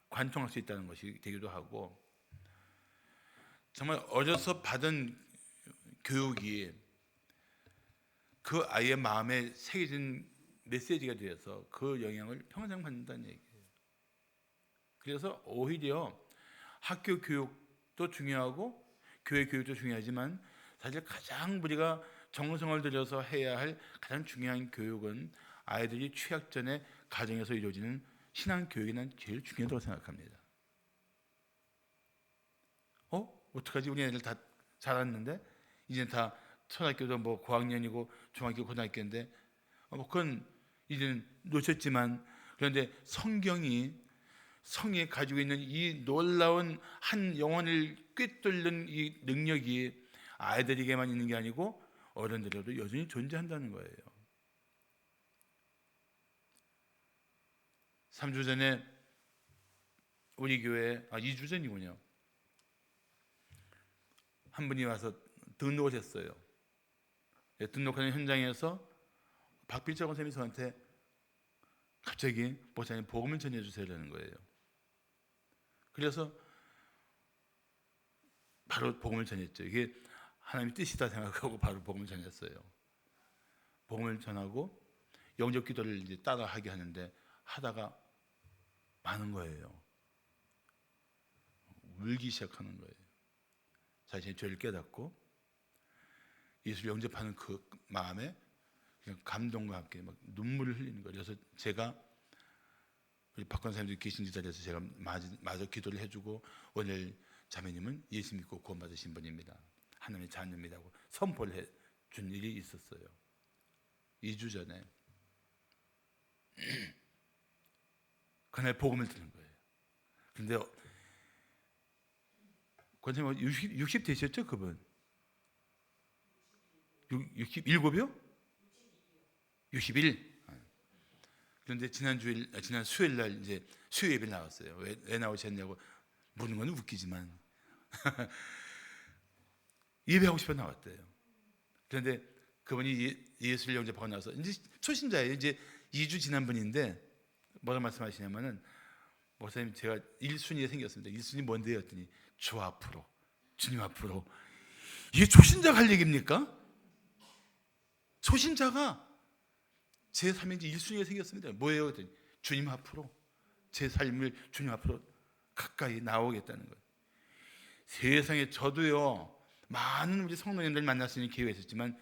관통할 수 있다는 것이 되기도 하고, 정말 어려서 받은 교육이 그 아이의 마음에 새겨진 메시지가 되어서 그 영향을 평생 받는다는 얘기예요. 그래서 오히려 학교 교육도 중요하고 교회 교육도 중요하지만 사실 가장 우리가 정성을 들여서 해야 할 가장 중요한 교육은 아이들이 취학 전에 가정에서 이루어지는 신앙 교육이 난 제일 중요하다고 생각합니다. 어떡하지? 우리 애들 다 자랐는데 이제 다 초등학교도 뭐 고학년이고 중학교 고등학교인데 그건 이제는 놓쳤지만, 그런데 성경이 가지고 있는 이 놀라운 한 영혼을 꿰뚫는 이 능력이 아이들에게만 있는 게 아니고 어른들에도 여전히 존재한다는 거예요. 3주 전에 우리 교회 2주 전이군요. 한 분이 와서 등록을 했어요. 등록하는 현장에서 박필자 권사님이 저한테 갑자기 목사님 복음을 전해주세요라는 거예요. 그래서 바로 복음을 전했죠. 이게 하나님의 뜻이다 생각하고 바로 복음을 전했어요. 복음을 전하고 영접 기도를 이제 따라하게 하는데 하다가 많은 거예요. 울기 시작하는 거예요. 자신의 죄를 깨닫고 예수를 영접하는 그 마음에 그냥 감동과 함께 막 눈물을 흘리는 거예요. 그래서 제가 우리 박 권사님들이 계신 자리에서 제가 마저 기도를 해주고 오늘 자매님은 예수 믿고 구원받으신 분입니다. 하나님의 자녀입니다고 선포를 해준 일이 있었어요. 2주 전에 그날 복음을 듣는 거예요. 그런데 권사님 60 되셨죠 그분? 67이요? 61. 그런데 지난 수요일 날 이제 수요 예배 나왔어요. 왜 나오셨냐고 묻는 건 웃기지만 예배하고 싶어 나왔대요. 그런데 그분이 예수를 영접하고 나서 이제 초신자예요. 이제 2주 지난 분인데 뭐라 말씀하시냐면은 목사님 제가 1순위에 생겼습니다. 1순위 뭔데요? 했더니 주 앞으로 주님 앞으로. 이게 초신자가 할 얘기입니까? 초신자가 제 삶에 이제 1순위가 생겼습니다. 뭐예요? 그랬더니 주님 앞으로 제 삶을 주님 앞으로 가까이 나오겠다는 거예요. 세상에 저도요 많은 우리 성도님들 만날 수 있는 기회가 있었지만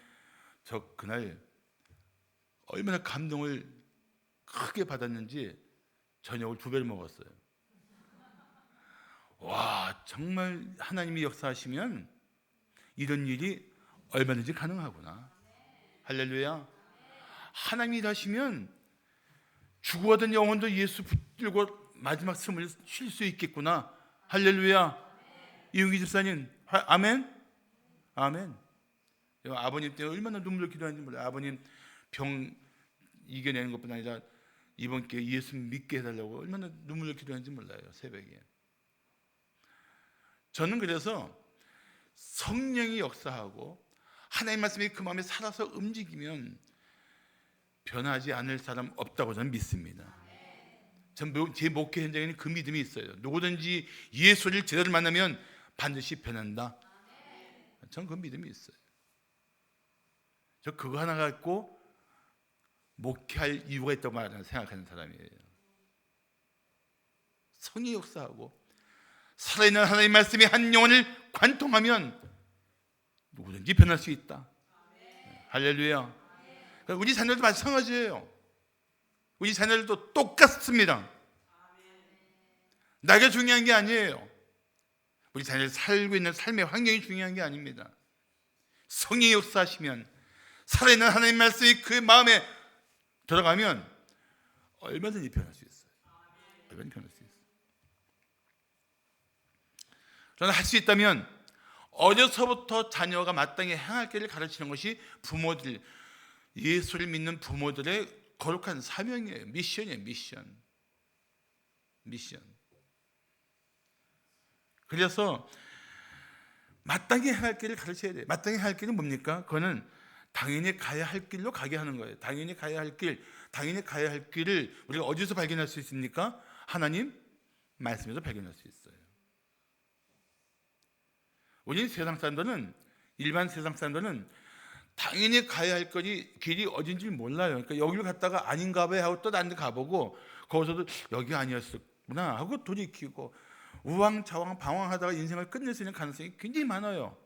저 그날 얼마나 감동을 크게 받았는지 저녁을 2배를 먹었어요. 와, 정말 하나님이 역사하시면 이런 일이 얼마든지 가능하구나. 할렐루야. 하나님이 일하시면 죽어가던 영혼도 예수 붙들고 마지막 숨을 쉴 수 있겠구나. 할렐루야. 이용기 집사님, 아멘? 아멘. 아버님 때문에 얼마나 눈물을 기도하는지 몰라요. 아버님 병 이겨내는 것뿐 아니라 이번 기회에 예수 믿게 해달라고 얼마나 눈물을 기도하는지 몰라요. 새벽에. 저는 그래서 성령이 역사하고 하나님 말씀이 그 마음에 살아서 움직이면 변하지 않을 사람 없다고 저는 믿습니다. 제 목회 현장에는 그 믿음이 있어요. 누구든지 예수를 제대로 만나면 반드시 변한다. 저는 그 믿음이 있어요. 저 그거 하나 갖고 목회할 이유가 있다고 생각하는 사람이에요. 성이 역사하고 살아있는 하나님의 말씀이 한 영혼을 관통하면 누구든지 변할 수 있다. 할렐루야. 우리 자녀들도 마찬가지예요. 우리 자녀들도 똑같습니다. 나가 중요한 게 아니에요. 우리 자녀들 살고 있는 삶의 환경이 중요한 게 아닙니다. 성령이 역사하시면 살아있는 하나님 말씀이 그 마음에 들어가면 얼마든지 변할 수 있어요. 얼마든지 변할 수 있어요. 저는 할 수 있다면 어려서부터 자녀가 마땅히 행할 길을 가르치는 것이 부모들, 예수를 믿는 부모들의 거룩한 사명이에요. 미션이에요. 미션. 그래서 마땅히 행할 길을 가르쳐야 돼요. 마땅히 할 길은 뭡니까? 그거는 당연히 가야 할 길로 가게 하는 거예요. 당연히 가야 할 길을 우리가 어디서 발견할 수 있습니까? 하나님 말씀에서 발견할 수 있어요. 우리 세상 사람들은, 일반 세상 사람들은 당연히 가야 할 길이 어딘지 몰라요. 그러니까 여기를 갔다가 아닌가 봐 하고 또 다른 데 가보고 거기서도 여기 아니었구나 하고 돌이키고 우왕좌왕 방황하다가 인생을 끝낼 수 있는 가능성이 굉장히 많아요.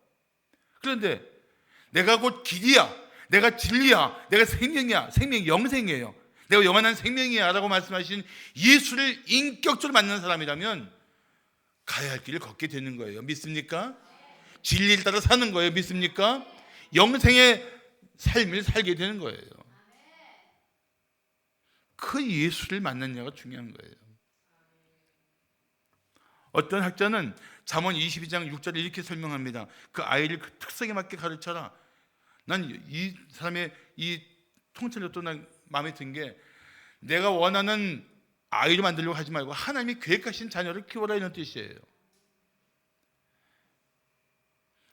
그런데 내가 곧 길이야, 내가 진리야, 내가 생명이야, 생명이 영생이에요, 내가 영원한 생명이야 라고 말씀하신 예수를 인격적으로 만나는 사람이라면 가야 할 길을 걷게 되는 거예요. 믿습니까? 진리를 따라 사는 거예요. 믿습니까? 영생의 삶을 살게 되는 거예요. 그 예수를 만났냐가 중요한 거예요. 어떤 학자는 잠언 22장 6절에 이렇게 설명합니다. 그 아이를 그 특성에 맞게 가르쳐라. 난 이 사람의 이 통찰로 또 난 마음에 든 게, 내가 원하는 아이를 만들려고 하지 말고 하나님이 계획하신 자녀를 키워라, 이런 뜻이에요.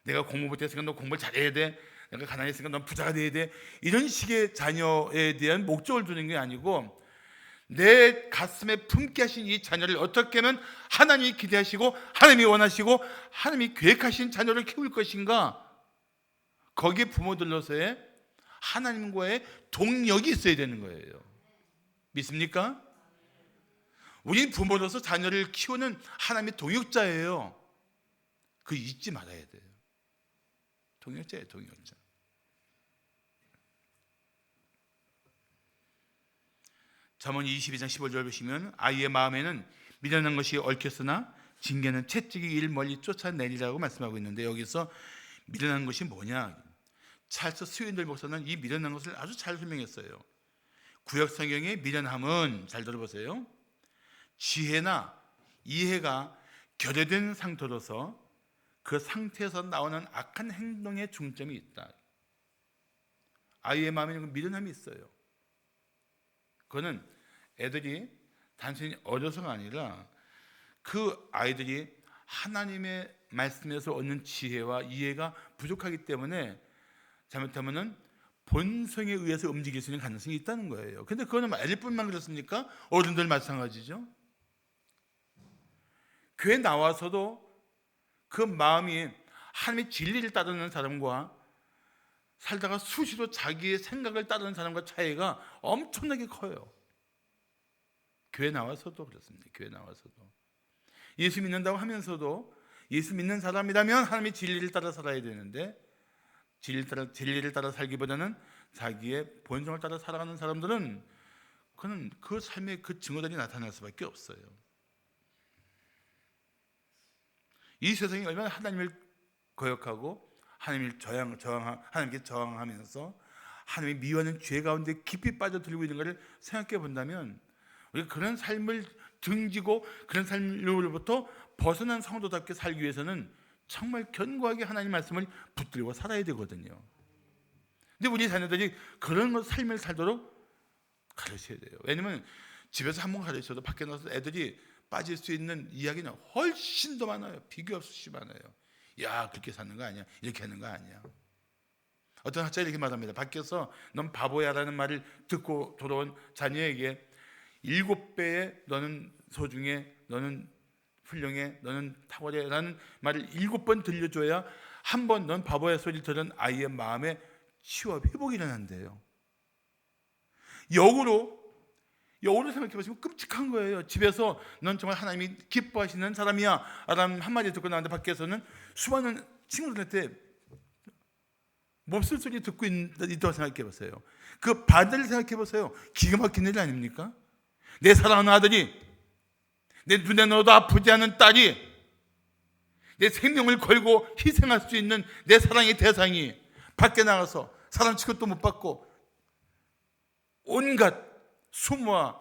내가 공부 못했으니까 너 공부를 잘해야 돼, 내가 가난했으니까 넌 부자가 돼야 돼, 이런 식의 자녀에 대한 목적을 두는 게 아니고, 내 가슴에 품게 하신 이 자녀를 어떻게 하면 하나님이 기대하시고 하나님이 원하시고 하나님이 계획하신 자녀를 키울 것인가, 거기에 부모들로서의 하나님과의 동력이 있어야 되는 거예요. 믿습니까? 우리 부모로서 자녀를 키우는 하나님의 동역자예요. 그 잊지 말아야 돼요. 동역자예요, 동역자. 잠언 22장 15절 보시면 아이의 마음에는 미련한 것이 얽혔으나 징계는 채찍이 이를 멀리 쫓아내리라고 말씀하고 있는데, 여기서 미련한 것이 뭐냐? 찰스 스윈들 목사는 이 미련한 것을 아주 잘 설명했어요. 구약 성경의 미련함은, 잘 들어보세요, 지혜나 이해가 결여된 상태로서 그 상태에서 나오는 악한 행동에 중점이 있다. 아이의 마음에는 미련함이 있어요. 그거는 애들이 단순히 어려서가 아니라 그 아이들이 하나님의 말씀에서 얻는 지혜와 이해가 부족하기 때문에 잘못하면은 본성에 의해서 움직일 수 있는 가능성이 있다는 거예요. 근데 그거는 애들뿐만 그렇습니까? 어른들 마찬가지죠. 교회 나와서도 그 마음이 하나님의 진리를 따르는 사람과 살다가 수시로 자기의 생각을 따르는 사람과 차이가 엄청나게 커요. 교회 나와서도 그렇습니다. 교회 나와서도 예수 믿는다고 하면서도 예수 믿는 사람이라면 하나님의 진리를 따라 살아야 되는데, 진리를 따라 살기보다는 자기의 본성을 따라 살아가는 사람들은 그는 그 삶의 그 증오들이 나타날 수밖에 없어요. 이 세상이 얼마나 하나님을 거역하고 하나님께 저항하면서 하나님의 미워하는 죄 가운데 깊이 빠져들고 있는 것을 생각해 본다면, 우리가 그런 삶을 등지고 그런 삶으로부터 벗어난 성도답게 살기 위해서는 정말 견고하게 하나님 말씀을 붙들고 살아야 되거든요. 근데 우리 자녀들이 그런 삶을 살도록 가르쳐야 돼요. 왜냐하면 집에서 한번 가르쳐도 밖에 나가서 애들이 빠질 수 있는 이야기는 훨씬 더 많아요. 비교 없이 많아요. 야, 그렇게 사는 거 아니야, 이렇게 하는 거 아니야. 어떤 학자가 이렇게 말합니다. 밖에서 넌 바보야 라는 말을 듣고 돌아온 자녀에게 7배의 너는 소중해, 너는 훌륭해, 너는 탁월해 라는 말을 7번 들려줘야 한 번 넌 바보야 소리를 들은 아이의 마음에 치유와 회복이 일어난대요. 역으로 생각해 보시면 끔찍한 거예요. 집에서 넌 정말 하나님이 기뻐하시는 사람이야 라는 한마디 듣고 나는데 밖에서는 수많은 친구들한테 몹쓸 소리 듣고 있다고 생각해 보세요. 그 반대를 생각해 보세요. 기가 막힌 일 아닙니까? 내 사랑하는 아들이, 내 눈에 넣어도 아프지 않은 딸이, 내 생명을 걸고 희생할 수 있는 내 사랑의 대상이 밖에 나가서 사람 취급도 못 받고 온갖 수모와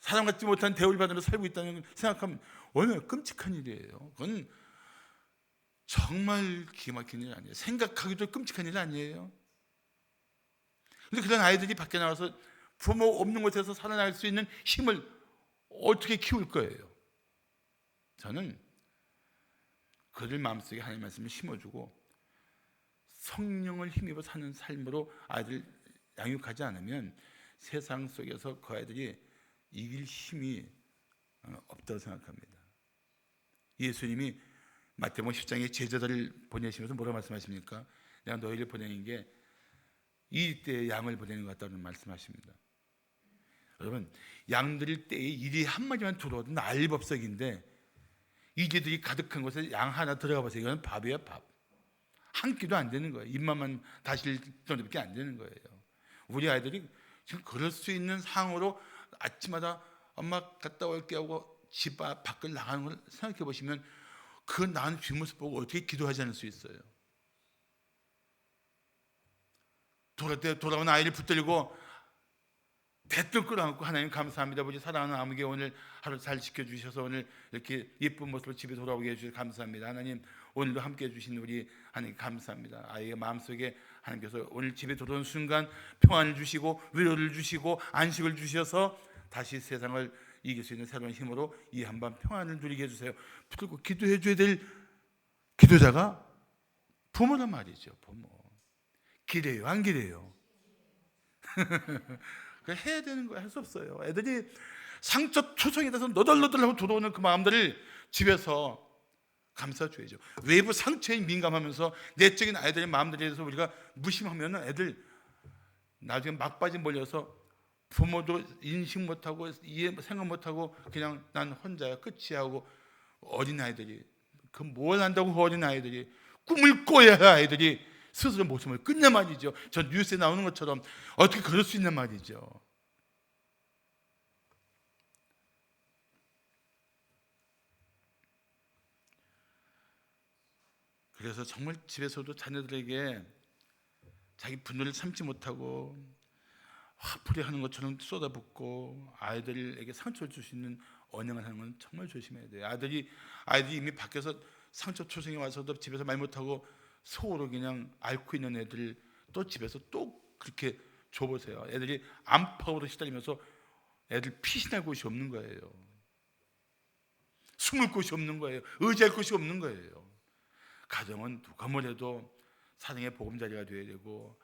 사람 같지 못한 대우를 받으면서 살고 있다는 걸 생각하면 얼마나 끔찍한 일이에요. 그건 정말 기가 막힌 일 아니에요. 생각하기도 끔찍한 일 아니에요. 그런데 그런 아이들이 밖에 나가서 부모 없는 곳에서 살아날 수 있는 힘을 어떻게 키울 거예요? 저는 그들 마음속에 하나님의 말씀을 심어주고 성령을 힘입어 사는 삶으로 아이들 양육하지 않으면 세상 속에서 그 아이들이 이길 힘이 없다고 생각합니다. 예수님이 마태복음 10장에 제자들을 보내시면서 뭐라고 말씀하십니까? 내가 너희를 보내는 게 이 때에 양을 보내는 것 같다는 말씀하십니다. 여러분, 양 드릴 때에 일이 한마디만 들어와도 난리법석인데 이개들이 가득한 곳에 양 하나 들어가 보세요. 이건 밥이에요, 밥. 한 끼도 안 되는 거예요. 입맛만 다실 정도밖에 안 되는 거예요. 우리 아이들이 지금 그럴 수 있는 상황으로 아침마다 엄마 갔다 올게 하고 집 밖을 나가는 걸 생각해 보시면 그 나은 뒷모습 보고 어떻게 기도하지 않을 수 있어요? 돌아온 아이를 붙들고 대뜸 끌어안고 하나님 감사합니다. 우리 사랑하는 아무개 오늘 하루 잘 지켜주셔서 오늘 이렇게 예쁜 모습으로 집에 돌아오게 해주셔서 감사합니다. 하나님 오늘도 함께 해주신 우리 하나님 감사합니다. 아이의 마음속에 하나님께서 오늘 집에 돌아온 순간 평안을 주시고 위로를 주시고 안식을 주셔서 다시 세상을 이길 수 있는 새로운 힘으로 이 한밤 평안을 누리게 해주세요. 붙들고 기도해 줘야 될 기도자가 부모란 말이죠. 부모. 기대요, 안 기대요? 해야 되는 거야. 할 수 없어요. 애들이 상처투성이 돼서 너덜너덜하고 들어오는 그 마음들을 집에서 감싸줘야죠. 외부 상처에 민감하면서 내적인 아이들의 마음들에 대해서 우리가 무심하면 애들 나중에 막바지 몰려서 부모도 인식 못하고 이해 생각 못하고 그냥 난 혼자야 끝이야 하고 어린아이들이 그 뭘 안다고 그 어린아이들이 꿈을 꿔야 할 아이들이 스스로 목숨을 끊냐 말이죠. 저 뉴스에 나오는 것처럼 어떻게 그럴 수 있냐 말이죠. 그래서 정말 집에서도 자녀들에게 자기 분노를 참지 못하고 화풀이 하는 것처럼 쏟아붓고 아이들에게 상처를 줄 수 있는 언행을 하는 건 정말 조심해야 돼요. 아이들이 이미 밖에서 상처 초생이 와서도 집에서 말 못하고 속으로 그냥 앓고 있는 애들 또 집에서 또 그렇게 줘보세요. 애들이 안팎으로 시달리면서 애들 피신할 곳이 없는 거예요. 숨을 곳이 없는 거예요. 의지할 곳이 없는 거예요. 가정은 누가 뭐래도 사랑의 보금자리가 되어야 되고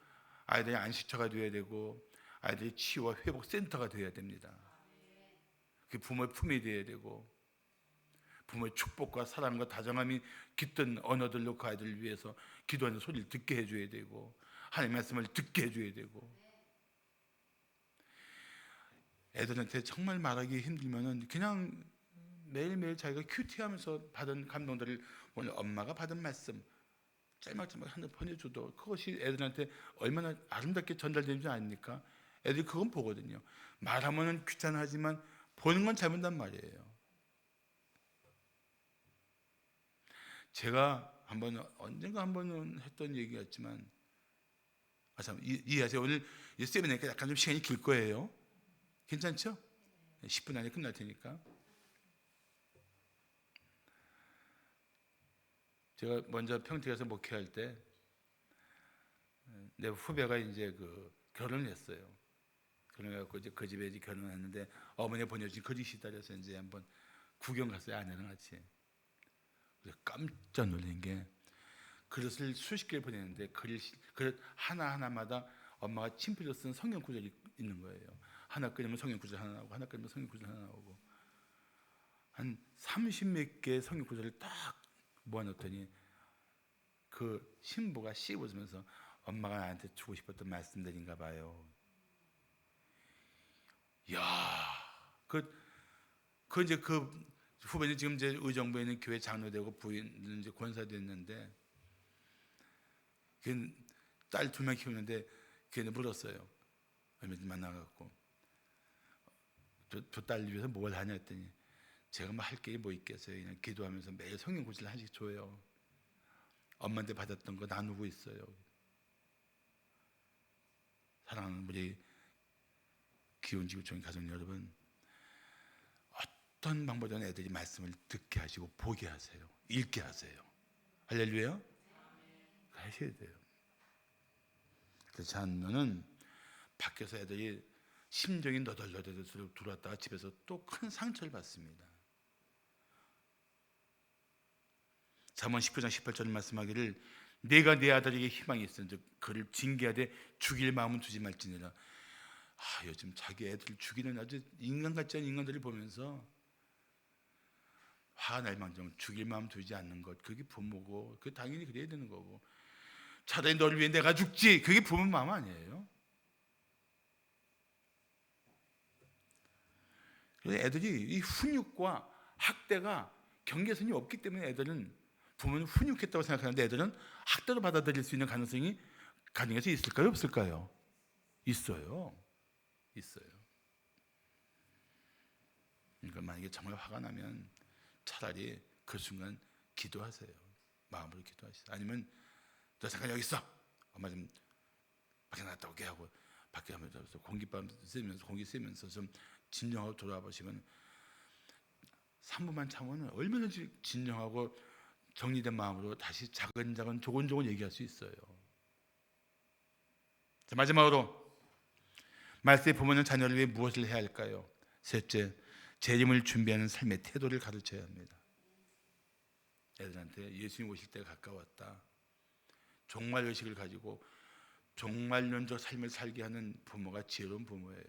아이들이 안식처가 되어야 되고 아이들이 치유와 회복 센터가 되어야 됩니다. 그 부모의 품이 되어야 되고 부모의 축복과 사랑과 다정함이 깃든 언어들로 그 아이들을 위해서 기도하는 소리를 듣게 해줘야 되고 하나님의 말씀을 듣게 해줘야 되고 애들한테 정말 말하기 힘들면은 그냥 매일매일 자기가 큐티하면서 받은 감동들을 오늘 엄마가 받은 말씀 짤막짤막 하나 보내줘도 그것이 애들한테 얼마나 아름답게 전달되는지 아닙니까? 애들이 그건 보거든요. 말하면은 귀찮아하지만 보는 건 잘 본단 말이에요. 제가 언젠가 한 번은 했던 얘기였지만 참 이해하세요. 오늘 세미나니까 약간 좀 시간이 길 거예요. 괜찮죠? 10분 안에 끝날 테니까. 제가 먼저 평택에서 목회할 때 내 후배가 이제 결혼을 했어요. 결혼해갖고 이제 그 집에 이제 결혼했는데 어머니 보내주신 그릇이 따라서 이제 한번 구경 갔어요. 아내랑 같이. 그래서 깜짝 놀란 게 그릇을 수십 개를 보내는데 그릇 하나하나마다 엄마가 친필로 쓴 성경 구절이 있는 거예요. 하나 끓이면 성경 구절 하나 나오고 하나 끓이면 성경 구절 하나 나오고 한 30몇 개의 성경 구절을 딱 모아놓더니 그 신부가 씹어주면서 엄마가 나한테 주고 싶었던 말씀들인가 봐요. 이야, 이제 그 후배는 지금 이제 의정부에 있는 교회 장로되고 부인은 이제 권사됐는데 걔는 딸 둘만 키우는데 걔는 물었어요. 얼마 전에 만나갖고 저 딸 위해서 뭘 하냐 했더니 제가 뭐 할 게 뭐 있겠어요. 그냥 기도하면서 매일 성경 구절을 하나씩 줘요. 엄마한테 받았던 거 나누고 있어요. 사랑하는 우리 기혼지구촌 가족 여러분, 어떤 방법으로든 애들이 말씀을 듣게 하시고 보게 하세요. 읽게 하세요. 할렐루야. 하셔야 돼요. 그렇지 않으면은 밖에서 애들이 심정이 너덜너덜 들어왔다가 집에서 또 큰 상처를 받습니다. 잠언 19장 18절을 말씀하기를 내가 내 아들에게 희망이 있은즉 그를 징계하되 죽일 마음은 두지 말지니라. 요즘 자기 애들 죽이는 아주 인간 같지 않은 인간들을 보면서 화가 날 망정 죽일 마음 두지 않는 것, 그게 부모고 그 당연히 그래야 되는 거고 차라리 너를 위해 내가 죽지, 그게 부모 마음 아니에요? 그래서 애들이 이 훈육과 학대가 경계선이 없기 때문에 애들은 부모는 훈육했다고 생각하는데 애들은 학대로 받아들일 수 있는 가능성이 가정에서 있을까요? 없을까요? 있어요. 그러니까 만약에 정말 화가 나면 차라리 그 순간 기도하세요. 마음으로 기도하세요. 아니면 너 잠깐 여기 있어. 엄마 좀 밖에 나갔다 오게 하고 밖에 하면서 공기 쐬면서 좀 진정하고 돌아와 보시면 3분만 참으면 얼마든지 진정하고 정리된 마음으로 다시 작은 조곤조곤 얘기할 수 있어요. 자, 마지막으로 말세의 부모는 자녀를 위해 무엇을 해야 할까요? 셋째, 재림을 준비하는 삶의 태도를 가르쳐야 합니다. 애들한테 예수님 오실 때가 가까웠다. 종말 의식을 가지고 종말론적 삶을 살게 하는 부모가 지혜로운 부모예요.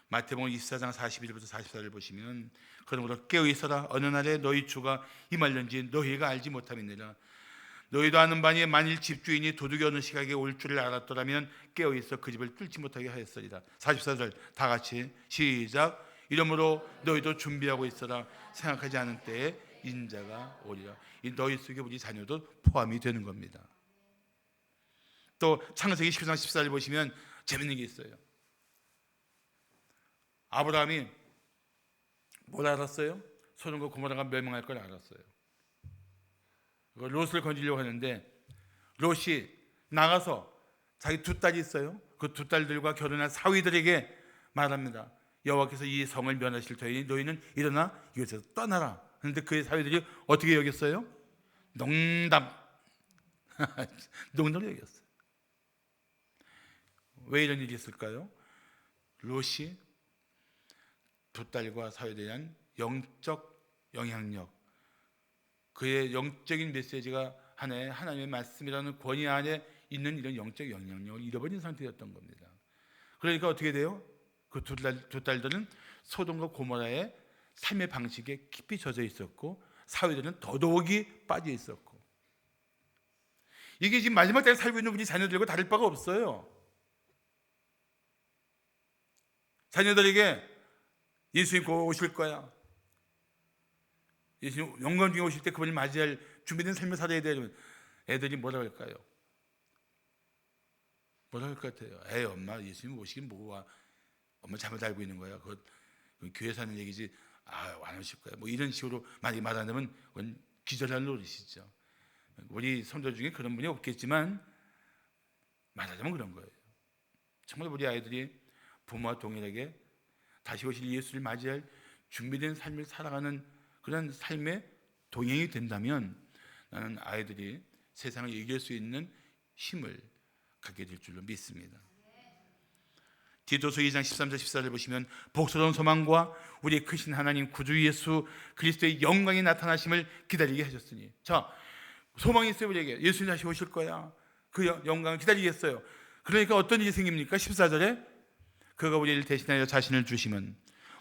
마태복음 24장 41절부터 44절을 보시면 그러므로 깨어 있어라. 어느 날에 너희 주가 임할는지 너희가 알지 못함이니라. 너희도 아는 바니 만일 집주인이 도둑이 어느 시각에 올 줄을 알았더라면 깨어있어 그 집을 뚫지 못하게 하였으리라. 44절 다 같이 시작. 이러므로 너희도 준비하고 있어라. 생각하지 않은 때에 인자가 오리라. 이 너희 속에 우리 자녀도 포함이 되는 겁니다. 또 창세기 19장 14절 보시면 재밌는 게 있어요. 아브라함이 뭘 알았어요? 소돔과 고모라가 멸망할 걸 알았어요. 롯을 건지려고 하는데 롯이 나가서 자기 두 딸이 있어요. 그 두 딸들과 결혼한 사위들에게 말합니다. 여호와께서 이 성을 멸하실 터이니 너희는 일어나 이곳에서 떠나라. 그런데 그의 사위들이 어떻게 여겼어요? 농담. 농담을 여겼어요. 왜 이런 일이 있을까요? 롯이 두 딸과 사위들에 대한 영적 영향력, 그의 영적인 메시지가 하나님의 말씀이라는 권위 안에 있는 이런 영적 영향력을 잃어버린 상태였던 겁니다. 그러니까 어떻게 돼요? 그 두 딸들은 소돔과 고모라의 삶의 방식에 깊이 젖어 있었고 사위들은 더더욱이 빠져 있었고, 이게 지금 마지막 때에 살고 있는 우리 자녀들과 다를 바가 없어요. 자녀들에게 예수님 곧 오실 거야, 예수님 영광 중에 오실 때 그분을 맞이할 준비된 삶을 살아야 되면 애들이 뭐라 할까요? 뭐라 할 것 같아요? 에이 엄마 예수님 오시긴 뭐와, 엄마 잘못 알고 있는 거야. 그거 교회 사는 얘기지. 안 오실 거야. 뭐 이런 식으로 많이 말한다면 그건 기절할 노릇이죠. 우리 성도 중에 그런 분이 없겠지만 말하자면 그런 거예요. 정말 우리 아이들이 부모와 동일하게 다시 오실 예수를 맞이할 준비된 삶을 살아가는 그런 삶의 동행이 된다면 나는 아이들이 세상을 이길 수 있는 힘을 갖게 될 줄로 믿습니다. 디도서 2장 13절 14절 보시면 복스러운 소망과 우리의 크신 하나님 구주 예수 그리스도의 영광이 나타나심을 기다리게 하셨으니, 자 소망이 있어요. 우리에게 예수님 다시 오실 거야. 그 영광을 기다리겠어요. 그러니까 어떤 일이 생깁니까? 14절에 그가 우리를 대신하여 자신을 주시면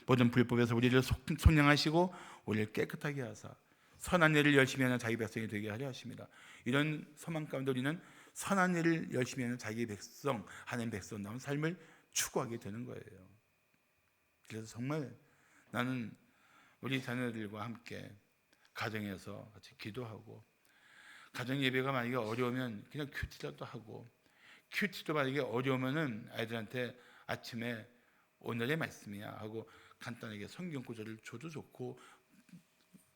모든 불법에서 우리를 속량하시고 우리를 깨끗하게 하사 선한 일을 열심히 하는 자기 백성이 되게 하려 하십니다. 이런 소망 가운데 우리는 선한 일을 열심히 하는 자기 백성, 하나님 백성다운 삶을 추구하게 되는 거예요. 그래서 정말 나는 우리 자녀들과 함께 가정에서 같이 기도하고, 가정 예배가 만약에 어려우면 그냥 큐티라도 하고, 큐티도 만약에 어려우면은 아이들한테 아침에 오늘의 말씀이야 하고 간단하게 성경 구절을 줘도 좋고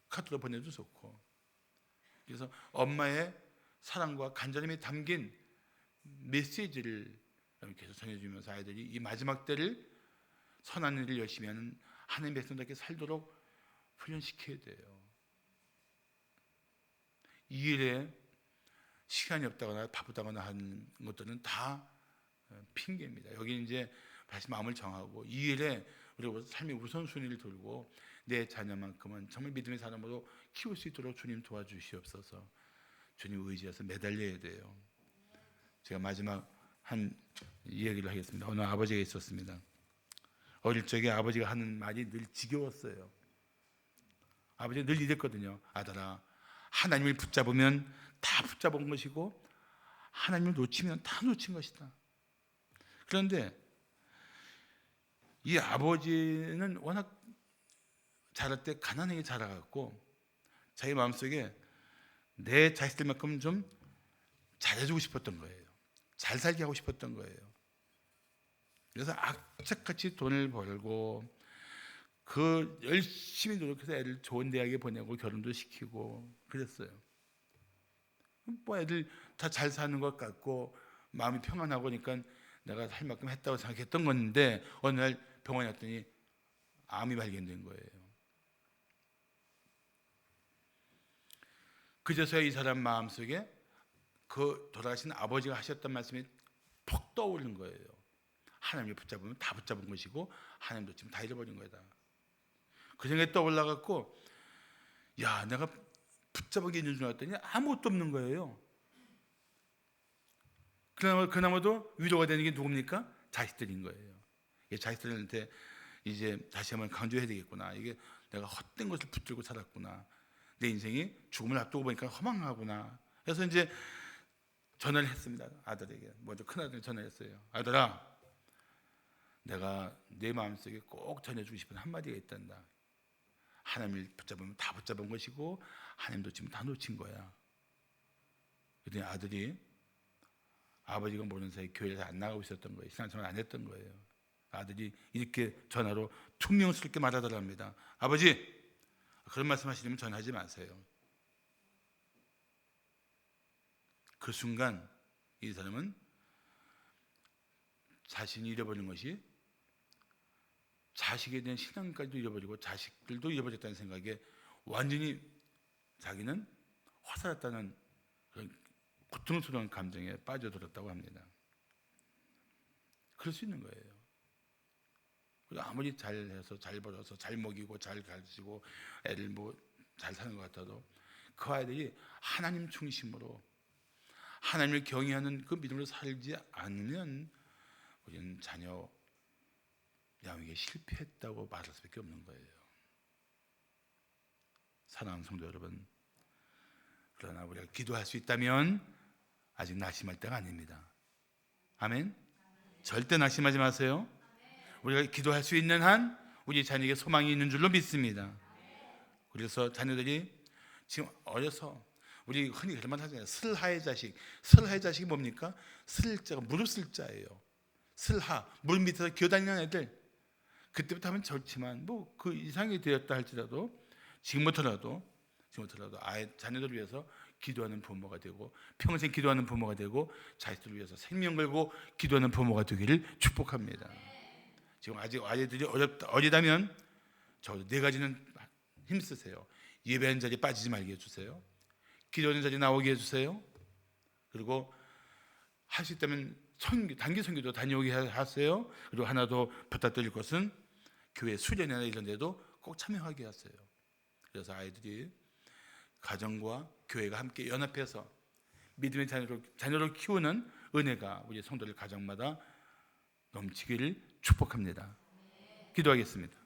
카드로 보내도 좋고, 그래서 엄마의 사랑과 간절함이 담긴 메시지를 계속 전해주면서 아이들이 이 마지막 때를 선한 일을 열심히 하는 하나님 백성답게 살도록 훈련시켜야 돼요. 이 일에 시간이 없다거나 바쁘다거나 하는 것들은 다 핑계입니다. 여기 이제 다시 마음을 정하고 이 일에 우리가 삶의 우선순위를 두고 내 자녀만큼은 정말 믿음의 사람으로 키울 수 있도록 주님 도와주시옵소서. 주님 의지해서 매달려야 돼요. 제가 마지막 한 이야기를 하겠습니다. 어느 아버지가 있었습니다. 어릴 적에 아버지가 하는 말이 늘 지겨웠어요. 아버지가 늘 이랬거든요. 아들아, 하나님을 붙잡으면 다 붙잡은 것이고 하나님을 놓치면 다 놓친 것이다. 그런데 이 아버지는 워낙 자랄 때 가난하게 자라갖고 자기 마음속에 내 자식들만큼 좀 잘해주고 싶었던 거예요. 잘 살게 하고 싶었던 거예요. 그래서 악착같이 돈을 벌고 그 열심히 노력해서 애를 좋은 대학에 보내고 결혼도 시키고 그랬어요. 뭐 애들 다 잘 사는 것 같고 마음이 평안하고 그러니까 내가 할 만큼 했다고 생각했던 건데 어느 날 병원에 갔더니 암이 발견된 거예요. 그제서야 이 사람 마음속에 그 돌아가신 아버지가 하셨던 말씀이 퍽 떠오르는 거예요. 하나님을 붙잡으면 다 붙잡은 것이고 하나님도 지금 다 잃어버린 거다. 그 생각이 떠올라갖고 야, 내가 붙잡은 게 있는 줄 알았더니 아무것도 없는 거예요. 그나마도 위로가 되는 게 누굽니까? 자식들인 거예요. 자식들한테 이제 다시 한번 강조해야 되겠구나. 이게 내가 헛된 것을 붙들고 살았구나. 내 인생이 죽음을 앞두고 보니까 허망하구나. 그래서 이제 전화를 했습니다. 아들에게. 먼저 큰아들에게 전화했어요. 아들아, 내가 내 마음속에 꼭 전해주고 싶은 한마디가 있단다. 하나님을 붙잡으면 다 붙잡은 것이고 하나님도 지금 다 놓친 거야. 그랬더니 아들이 아버지가 모르는 사이 교회에서 안 나가고 있었던 거예요. 신앙생활 안 했던 거예요. 아들이 이렇게 전화로 퉁명스럽게 말하더랍니다. 아버지, 그런 말씀 하시려면 전화하지 마세요. 그 순간 이 사람은 자신이 잃어버린 것이 자식에 대한 신앙까지도 잃어버리고 자식들도 잃어버렸다는 생각에 완전히 자기는 화살았다는 그런 고통스러운 감정에 빠져들었다고 합니다. 그럴 수 있는 거예요. 그리고 아무리 잘해서 잘 벌어서 잘 먹이고 잘 가르치고 애를 뭐 잘 사는 것 같아도 그 아이들이 하나님 중심으로 하나님을 경외하는 그 믿음으로 살지 않으면 우리는 자녀 양육에 실패했다고 말할 수밖에 없는 거예요. 사랑하는 성도 여러분, 그러나 우리가 기도할 수 있다면 아직 낙심할 때가 아닙니다. 아멘. 절대 낙심하지 마세요. 우리가 기도할 수 있는 한 우리 자녀에게 소망이 있는 줄로 믿습니다. 그래서 자녀들이 지금 어려서 우리 흔히 그런 말 하잖아요. 슬하의 자식. 슬하의 자식이 뭡니까? 슬자가 무릎 슬자예요. 슬하, 물 밑에서 기어다니는 애들. 그때부터 하면 좋지만 뭐 그 이상이 되었다 할지라도 지금부터라도 아이 자녀들을 위해서 기도하는 부모가 되고 평생 기도하는 부모가 되고 자식들을 위해서 생명 걸고 기도하는 부모가 되기를 축복합니다. 지금 아직 아이들이 어리다면 적어도 4가지는 힘쓰세요. 예배하는 자리에 빠지지 말게 해주세요. 기도하는 자리에 나오게 해주세요. 그리고 할 수 있다면 단기 선교도 다녀오게 하세요. 그리고 하나 더 부탁드릴 것은 교회 수련회나 이런 데도 꼭 참여하게 하세요. 그래서 아이들이 가정과 교회가 함께 연합해서 믿음의 자녀를 키우는 은혜가 우리 성도들 가정마다 넘치기를 축복합니다. 기도하겠습니다.